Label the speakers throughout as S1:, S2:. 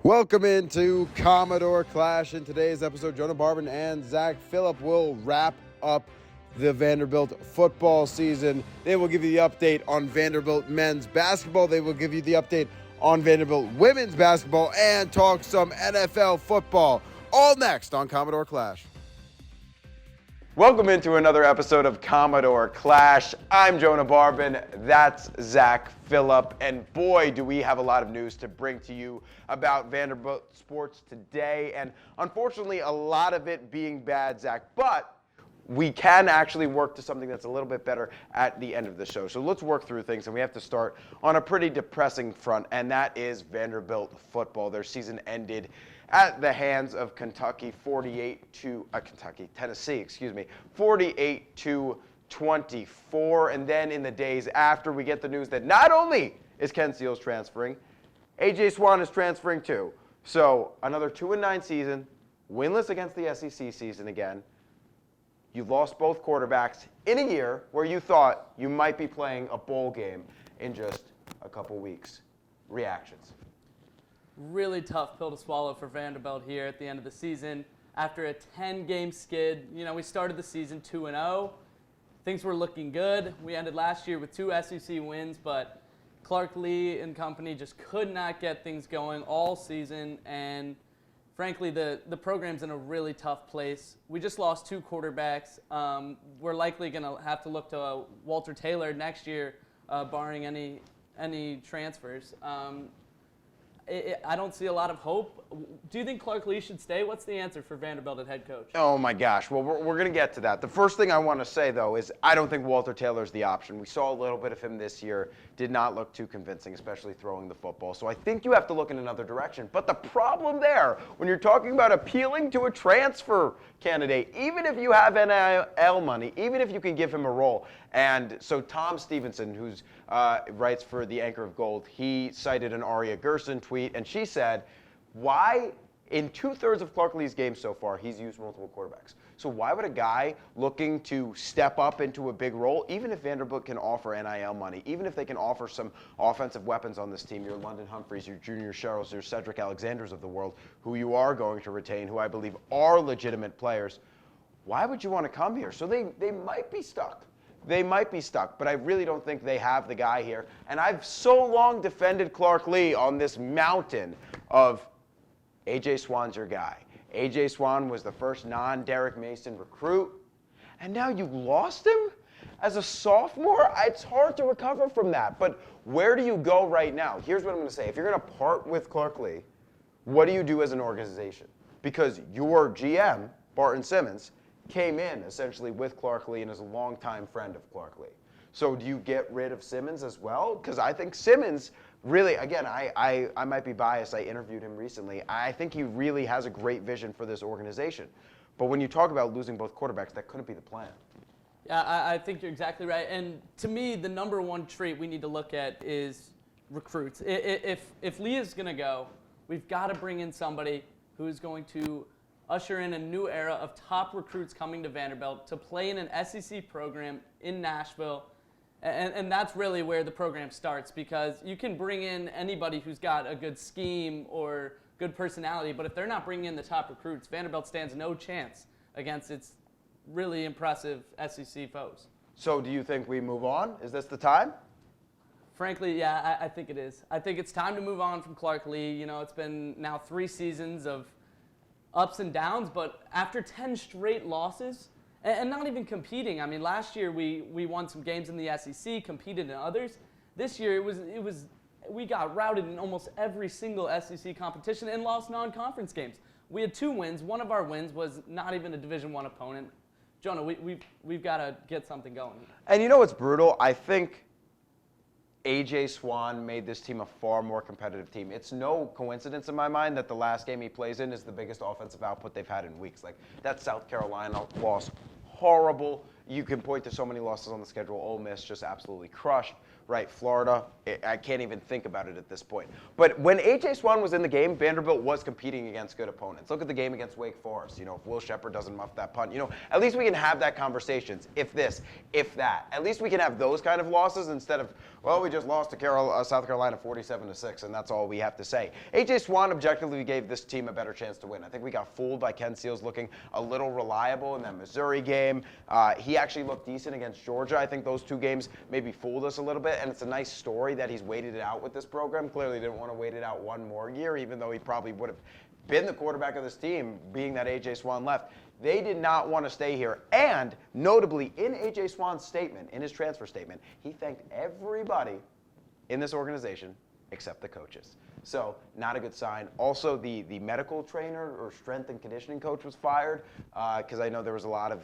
S1: Welcome into Commodore Clash. In today's episode, Jonah, Barbin, and Zach Phillip will wrap up the Vanderbilt football season. They will give you the update on Vanderbilt men's basketball. They will give you the update on Vanderbilt women's basketball and talk some NFL football. All next on Commodore Clash. Welcome into another episode of Commodore Clash. I'm Jonah Barbin, that's Zach Phillip, and boy, do we have a lot of news to bring to you about Vanderbilt sports today, and unfortunately, a lot of it being bad, Zach, but we can actually work to something that's a little bit better at the end of the show. So let's work through things, and we have to start on a pretty depressing front, and that is Vanderbilt football. Their season ended at the hands of Tennessee, 48-24. And then in the days after, we get the news that not only is Ken Seals transferring, A.J. Swan is transferring too. So another 2-9 season, winless against the SEC season again. You've lost both quarterbacks in a year where you thought you might be playing a bowl game in just a couple weeks. Reactions?
S2: Really tough pill to swallow for Vanderbilt here at the end of the season. After a 10-game skid, we started the season 2-0. Things were looking good. We ended last year with 2 SEC wins, but Clark Lee and company just could not get things going all season, and frankly, the program's in a really tough place. We just lost 2 quarterbacks. We're likely going to have to look to Walter Taylor next year, barring any transfers. I don't see a lot of hope. Do you think Clark Lee should stay? What's the answer for Vanderbilt at head coach?
S1: Oh my gosh. Well, we're going to get to that. The first thing I want to say, though, is I don't think Walter Taylor's the option. We saw a little bit of him this year. Did not look too convincing, especially throwing the football. So I think you have to look in another direction. But the problem there, when you're talking about appealing to a transfer candidate, even if you have NIL money, even if you can give him a role. And so Tom Stevenson, who writes for the Anchor of Gold, he cited an Aria Gerson tweet, and she said, why, in 2/3 of Clark Lee's games so far, he's used multiple quarterbacks. So why would a guy looking to step up into a big role, even if Vanderbilt can offer NIL money, even if they can offer some offensive weapons on this team, your London Humphreys, your Junior Sherrills, your Cedric Alexanders of the world, who you are going to retain, who I believe are legitimate players, why would you want to come here? So they might be stuck. They might be stuck, but I really don't think they have the guy here. And I've so long defended Clark Lee on this mountain of A.J. Swan's your guy. A.J. Swan was the first non-Derek Mason recruit, and now you lost him as a sophomore? It's hard to recover from that, but where do you go right now? Here's what I'm going to say. If you're going to part with Clark Lee, what do you do as an organization? Because your GM, Barton Simmons, came in essentially with Clark Lee and is a longtime friend of Clark Lee. So do you get rid of Simmons as well? Because I think Simmons really, again, I might be biased. I interviewed him recently. I think he really has a great vision for this organization. But when you talk about losing both quarterbacks, that couldn't be the plan.
S2: Yeah, I think you're exactly right. And to me, the number one trait we need to look at is recruits. If Lee is going to go, we've got to bring in somebody who is going to usher in a new era of top recruits coming to Vanderbilt to play in an SEC program in Nashville. And that's really where the program starts, because you can bring in anybody who's got a good scheme or good personality, but if they're not bringing in the top recruits, Vanderbilt stands no chance against its really impressive SEC foes.
S1: So do you think we move on? Is this the time?
S2: Frankly, yeah, I think it is. I think it's time to move on from Clark Lee. It's been now 3 seasons of ups and downs, but after 10 straight losses, and not even competing. I mean, last year we won some games in the SEC, competed in others. This year we got routed in almost every single SEC competition and lost non-conference games. We had 2 wins. One of our wins was not even a Division I opponent. Jonah, we've got to get something going.
S1: And you know what's brutal? I think A.J. Swan made this team a far more competitive team. It's no coincidence in my mind that the last game he plays in is the biggest offensive output they've had in weeks. Like, that South Carolina loss, horrible. You can point to so many losses on the schedule. Ole Miss just absolutely crushed. right? Florida, I can't even think about it at this point. But when A.J. Swan was in the game, Vanderbilt was competing against good opponents. Look at the game against Wake Forest. You know, if Will Shepherd doesn't muff that punt, you know, at least we can have that conversations. If this, if that. At least we can have those kind of losses instead of, well, we just lost to South Carolina 47-6, and that's all we have to say. A.J. Swan objectively gave this team a better chance to win. I think we got fooled by Ken Seals looking a little reliable in that Missouri game. He actually looked decent against Georgia. I think those two games maybe fooled us a little bit, and it's a nice story that he's waited it out with this program. Clearly didn't want to wait it out one more year, even though he probably would have been the quarterback of this team, being that A.J. Swan left. They did not want to stay here. And notably, in A.J. Swan's statement, in his transfer statement, he thanked everybody in this organization except the coaches. So not a good sign. Also, the medical trainer or strength and conditioning coach was fired because I know there was a lot of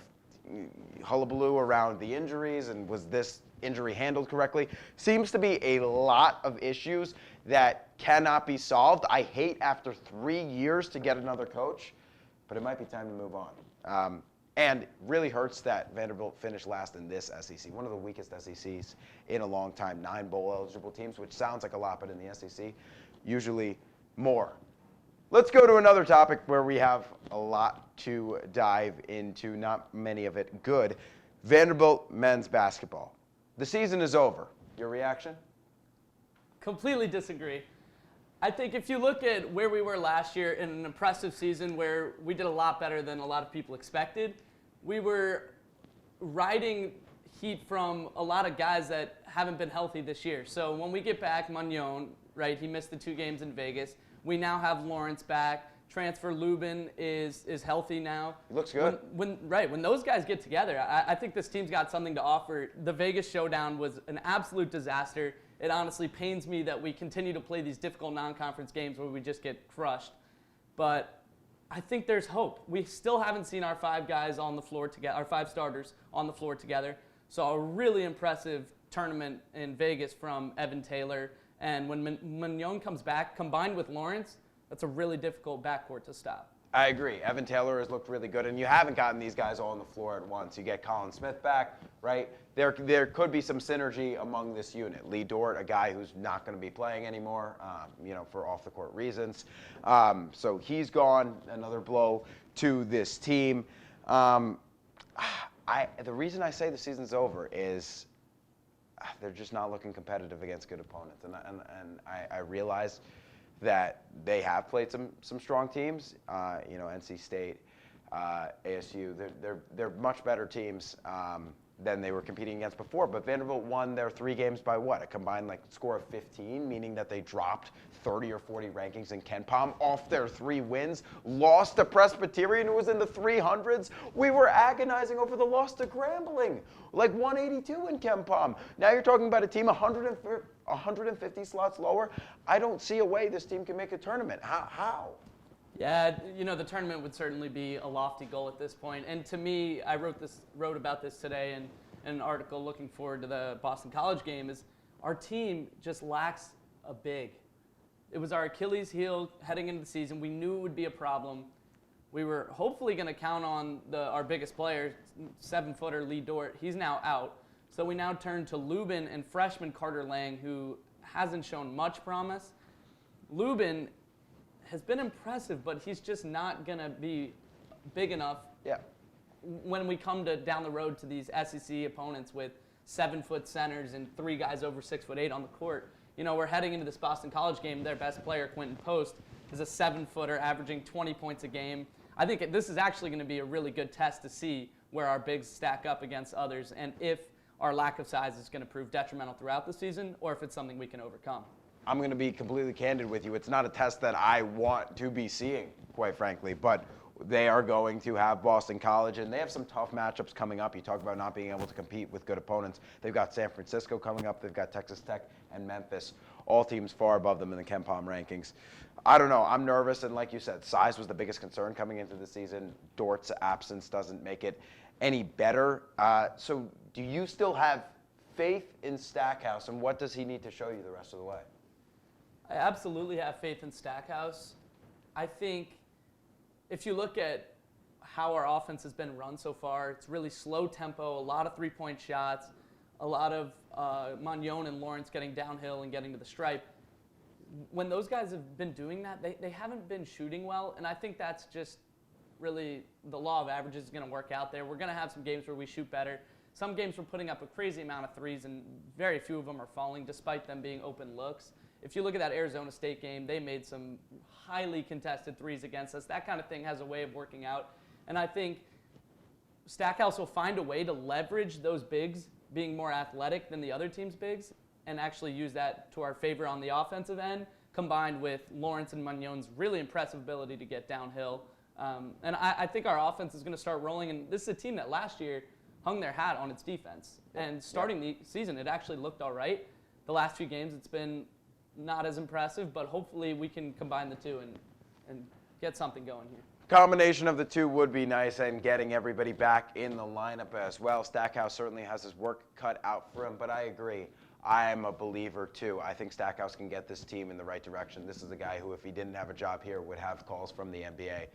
S1: hullabaloo around the injuries and was this injury handled correctly. Seems to be a lot of issues that cannot be solved. I hate after 3 years to get another coach, but it might be time to move on. And really hurts that Vanderbilt finished last in this SEC, one of the weakest SECs in a long time. 9 bowl-eligible teams, which sounds like a lot, but in the SEC, usually more. Let's go to another topic where we have a lot to dive into, not many of it good. Vanderbilt men's basketball. The season is over. Your reaction?
S2: Completely disagree. I think if you look at where we were last year in an impressive season where we did a lot better than a lot of people expected, we were riding heat from a lot of guys that haven't been healthy this year. So when we get back, Magnon, right, he missed the 2 games in Vegas. We now have Lawrence back. Transfer Lubin is healthy now.
S1: He looks good.
S2: When those guys get together, I think this team's got something to offer. The Vegas showdown was an absolute disaster. It honestly pains me that we continue to play these difficult non-conference games where we just get crushed. But I think there's hope. We still haven't seen our 5 guys on the floor together, our 5 starters on the floor together. So a really impressive tournament in Vegas from Evan Taylor. And when Magnon comes back, combined with Lawrence, that's a really difficult backcourt to stop.
S1: I agree. Evan Taylor has looked really good, and you haven't gotten these guys all on the floor at once. You get Colin Smith back, right? There could be some synergy among this unit. Lee Dort, a guy who's not going to be playing anymore, for off-the-court reasons. So he's gone. Another blow to this team. The reason I say the season's over is they're just not looking competitive against good opponents, and I realize that they have played some strong teams. NC State, ASU. They're much better teams than they were competing against before. But Vanderbilt won their 3 games by what? A combined score of 15, meaning that they dropped 30 or 40 rankings in KenPom off their 3 wins. Lost to Presbyterian, who was in the 300s. We were agonizing over the loss to Grambling, 182 in KenPom. Now you're talking about a team 150 slots lower. I don't see a way this team can make a tournament. How?
S2: Yeah, the tournament would certainly be a lofty goal at this point. And to me, I wrote about this today in an article looking forward to the Boston College game, is our team just lacks a big. It was our Achilles heel heading into the season. We knew it would be a problem. We were hopefully going to count on our biggest player, 7-footer Lee Dort. He's now out. So we now turn to Lubin and freshman Carter Lang, who hasn't shown much promise. Lubin has been impressive, but he's just not going to be big enough when we come down the road to these SEC opponents with 7-foot centers and 3 guys over 6'8" on the court. We're heading into this Boston College game. Their best player, Quentin Post, is a 7-footer averaging 20 points a game. I think this is actually going to be a really good test to see where our bigs stack up against others and if our lack of size is going to prove detrimental throughout the season or if it's something we can overcome.
S1: I'm going to be completely candid with you. It's not a test that I want to be seeing, quite frankly, but they are going to have Boston College, and they have some tough matchups coming up. You talk about not being able to compete with good opponents. They've got San Francisco coming up. They've got Texas Tech and Memphis, all teams far above them in the KenPom rankings. I don't know. I'm nervous, and like you said, size was the biggest concern coming into the season. Dort's absence doesn't make it any better. So do you still have faith in Stackhouse, and what does he need to show you the rest of the way?
S2: I absolutely have faith in Stackhouse. I think if you look at how our offense has been run so far, it's really slow tempo, a lot of 3-point shots, a lot of Magnon and Lawrence getting downhill and getting to the stripe. When those guys have been doing that, they haven't been shooting well, and I think that's just really the law of averages is going to work out there. We're going to have some games where we shoot better. Some games we're putting up a crazy amount of threes, and very few of them are falling, despite them being open looks. If you look at that Arizona State game, they made some highly contested threes against us. That kind of thing has a way of working out. And I think Stackhouse will find a way to leverage those bigs being more athletic than the other team's bigs and actually use that to our favor on the offensive end, combined with Lawrence and Magnon's really impressive ability to get downhill. And I think our offense is going to start rolling. And this is a team that last year hung their hat on its defense. And starting the season, it actually looked all right. The last few games, it's been not as impressive, but hopefully we can combine the two and get something going here.
S1: Combination of the two would be nice, and getting everybody back in the lineup as well. Stackhouse certainly has his work cut out for him, but I agree. I'm a believer too. I think Stackhouse can get this team in the right direction. This is a guy who, if he didn't have a job here, would have calls from the NBA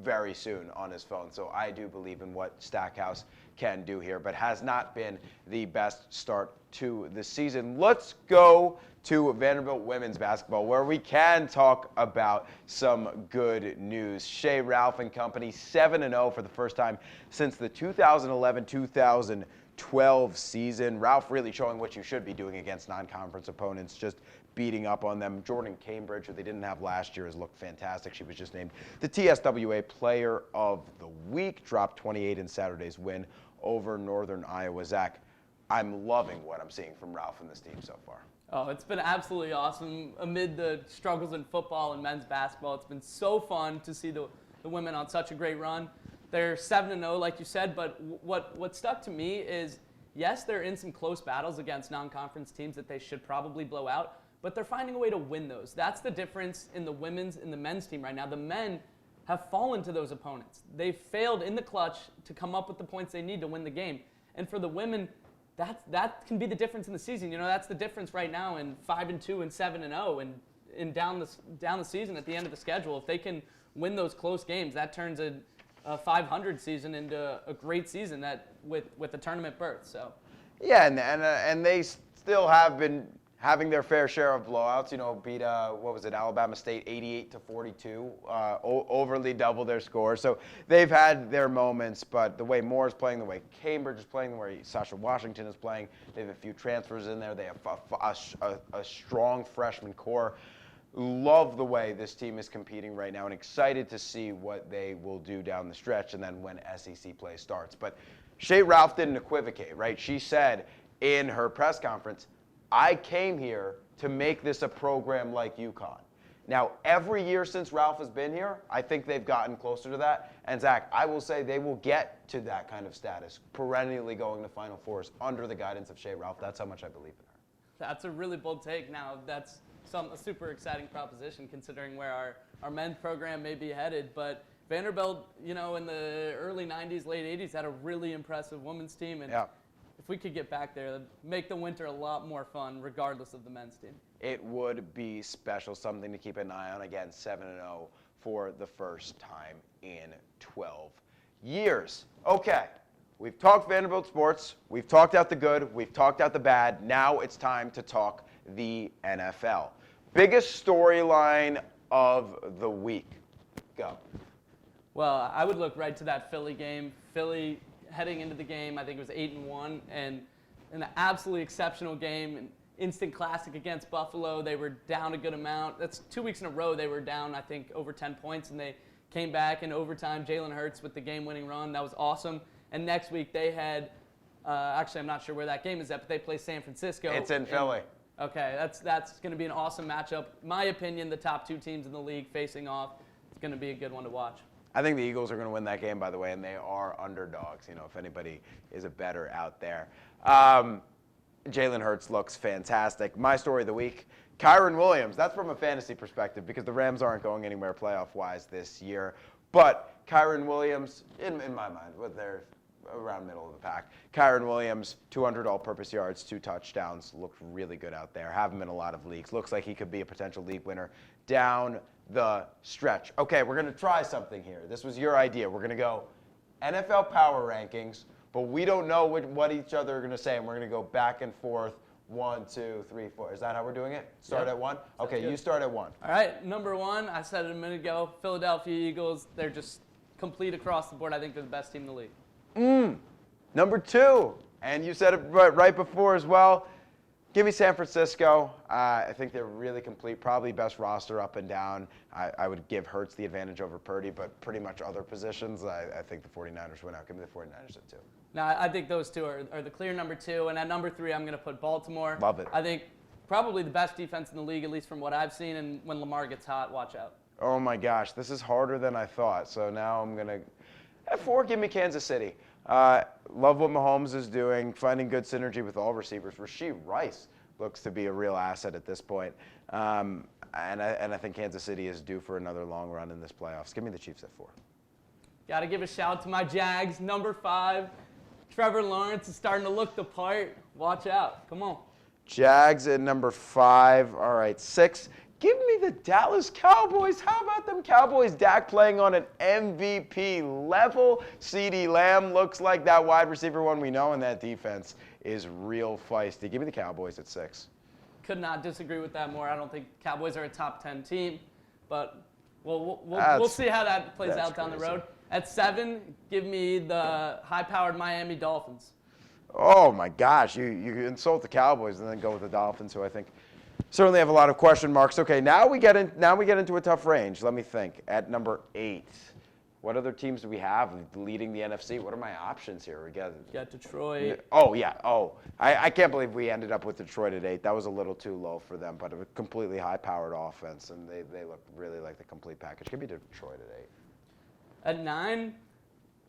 S1: very soon on his phone. So I do believe in what Stackhouse can do here, but has not been the best start to the season. Let's go to Vanderbilt women's basketball, where we can talk about some good news. Shea Ralph and company 7-0 for the first time since the 2011-2012 season. Ralph really showing what you should be doing against non-conference opponents, just beating up on them. Jordan Cambridge, who they didn't have last year, has looked fantastic. She was just named the TSWA Player of the Week, dropped 28 in Saturday's win over Northern Iowa. Zach, I'm loving what I'm seeing from Ralph and this team so far.
S2: Oh, it's been absolutely awesome. Amid the struggles in football and men's basketball, it's been so fun to see the women on such a great run. They're 7-0, like you said, but what stuck to me is, yes, they're in some close battles against non-conference teams that they should probably blow out, but they're finding a way to win those. That's the difference in the women's and the men's team right now. The men have fallen to those opponents. They've failed in the clutch to come up with the points they need to win the game. And for the women, that can be the difference in the season. You know, that's the difference right now in 5-2 and 7-0 and down the season at the end of the schedule. If they can win those close games, that turns a 500 season into a great season that with a tournament berth. So
S1: yeah, and they still have been having their fair share of blowouts. You know, beat Alabama State 88-42, overly double their score. So they've had their moments, but the way Moore is playing, the way Cambridge is playing, the way Sasha Washington is playing, they have a few transfers in there. They have a strong freshman core. Love the way this team is competing right now, and excited to see what they will do down the stretch and then when SEC play starts. But Shea Ralph didn't equivocate, right? She said in her press conference, I came here to make this a program like UConn. Now, every year since Ralph has been here, I think they've gotten closer to that. And Zach, I will say they will get to that kind of status, perennially going to Final Fours under the guidance of Shea Ralph. That's how much I believe in her.
S2: That's a really bold take. Now, that's a super exciting proposition considering where our men's program may be headed. But Vanderbilt, you know, in the early 90s, late 80s, had a really impressive women's team. And if we could get back there, it'd make the winter a lot more fun, regardless of the men's team.
S1: It would be special, something to keep an eye on. Again, 7-0 for the first time in 12 years. Okay, we've talked Vanderbilt sports. We've talked out the good. We've talked out the bad. Now it's time to talk the NFL. Biggest storyline of the week. Go.
S2: Well, I would look right to that Philly game. Philly heading into the game, I think it was 8-1, and an absolutely exceptional game, an instant classic against Buffalo. They were down a good amount. That's 2 weeks in a row they were down, I think, over 10 points, and they came back in overtime. Jalen Hurts with the game-winning run. That was awesome. And next week they had, actually I'm not sure where that game is at, but they play San Francisco.
S1: It's in Philly.
S2: Okay, that's going to be an awesome matchup. My opinion, the top two teams in the league facing off. It's going to be a good one to watch.
S1: I think the Eagles are going to win that game, by the way, and they are underdogs, you know, if anybody is a bettor out there. Jalen Hurts looks fantastic. My story of the week, Kyren Williams. That's from a fantasy perspective because the Rams aren't going anywhere playoff-wise this year. But Kyren Williams, in my mind, they're around middle of the pack. Kyren Williams, 200 all-purpose yards, 2 touchdowns, looked really good out there. Have him in a lot of leagues. Looks like he could be a potential league winner down the stretch. Okay, we're going to try something here. This was your idea. We're going to go NFL power rankings but we don't know what each other are going to say, and we're going to go back and forth. 1, 2, 3, 4. Is that how we're doing it? Start
S2: Yep.
S1: at 1? Okay,
S2: good.
S1: You start at 1.
S2: All right, number 1, I said it a minute ago, Philadelphia Eagles. They're just complete across the board. I think they're the best team in the league.
S1: Number 2, and you said it right before as well. Give me San Francisco. I think they're really complete, probably best roster up and down. I would give Hurts the advantage over Purdy, but pretty much other positions, I think the 49ers win out. Give me the 49ers at 2.
S2: No, I think those two are the clear number 2. And at number 3, I'm going to put Baltimore.
S1: Love it.
S2: I think probably the best defense in the league, at least from what I've seen. And when Lamar gets hot, watch out.
S1: Oh my gosh, this is harder than I thought. So now I'm going to, at 4, give me Kansas City. Love what Mahomes is doing, finding good synergy with all receivers. Rashee Rice looks to be a real asset at this point. And I think Kansas City is due for another long run in this playoffs. Give me the Chiefs at 4.
S2: Got to give a shout to my Jags. Number 5, Trevor Lawrence is starting to look the part. Watch out. Come on.
S1: Jags at number 5. All right, 6. Give me the Dallas Cowboys. How about them Cowboys? Dak playing on an MVP level. CeeDee Lamb looks like that wide receiver one we know, and that defense is real feisty. Give me the Cowboys at 6.
S2: Could not disagree with that more. I don't think Cowboys are a top 10 team, but we'll see how that plays out down the road. At 7, give me the high-powered Miami Dolphins.
S1: Oh my gosh, you insult the Cowboys and then go with the Dolphins, who I think certainly have a lot of question marks. Okay, now we get into a tough range. Let me think. At number 8, what other teams do we have leading the NFC? What are my options here? We got
S2: Detroit.
S1: Oh yeah. Oh, I can't believe we ended up with Detroit at 8. That was a little too low for them, but a completely high-powered offense, and they look really like the complete package. Give me Detroit at 8.
S2: At 9,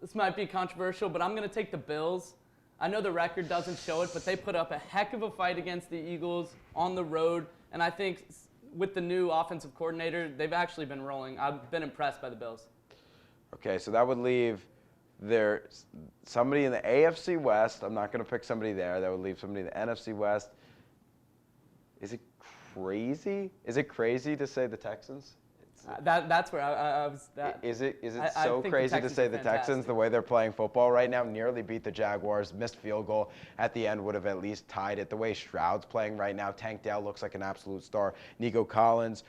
S2: this might be controversial, but I'm going to take the Bills. I know the record doesn't show it, but they put up a heck of a fight against the Eagles on the road, and I think with the new offensive coordinator, they've actually been rolling. I've been impressed by the Bills.
S1: Okay, so that would leave somebody in the AFC West. I'm not going to pick somebody there. That would leave somebody in the NFC West. Is it crazy to say the Texans?
S2: That's where I was.
S1: Is it
S2: I
S1: so
S2: think
S1: crazy
S2: the
S1: to
S2: Texans
S1: say
S2: are
S1: the
S2: fantastic.
S1: Texans, the way they're playing football right now, nearly beat the Jaguars, missed field goal at the end, would have at least tied it. The way Stroud's playing right now, Tank Dell looks like an absolute star. Nico Collins,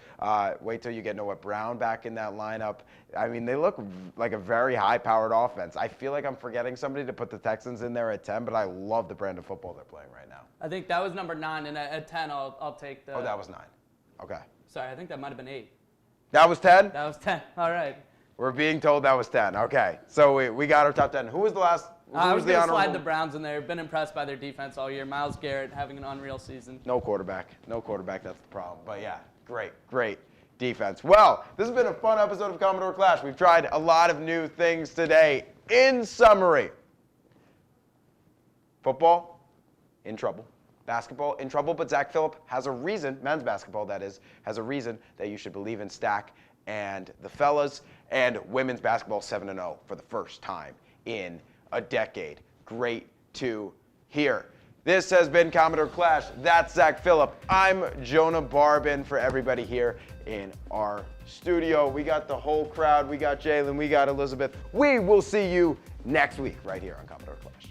S1: wait till you get Noah Brown back in that lineup. I mean, they look like a very high-powered offense. I feel like I'm forgetting somebody to put the Texans in there at 10, but I love the brand of football they're playing right now.
S2: I think that was number 9, and at 10, I'll take the.
S1: Oh, that was 9. Okay.
S2: Sorry, I think that might have been 8.
S1: That was 10?
S2: That was 10. All right.
S1: We're being told that was 10. Okay. So we got our top 10. Who was the last?
S2: I was going to slide
S1: honorable?
S2: the Browns in there. Been impressed by their defense all year. Myles Garrett having an unreal season.
S1: No quarterback. That's the problem. But yeah, great defense. Well, this has been a fun episode of Commodore Clash. We've tried a lot of new things today. In summary, football, in trouble. Basketball, in trouble, but Zach Phillip has a reason, men's basketball that is, has a reason that you should believe in Stack and the fellas, and women's basketball 7-0 for the first time in a decade. Great to hear. This has been Commodore Clash. That's Zach Phillip. I'm Jonah Barbin for everybody here in our studio. We got the whole crowd. We got Jalen. We got Elizabeth. We will see you next week right here on Commodore Clash.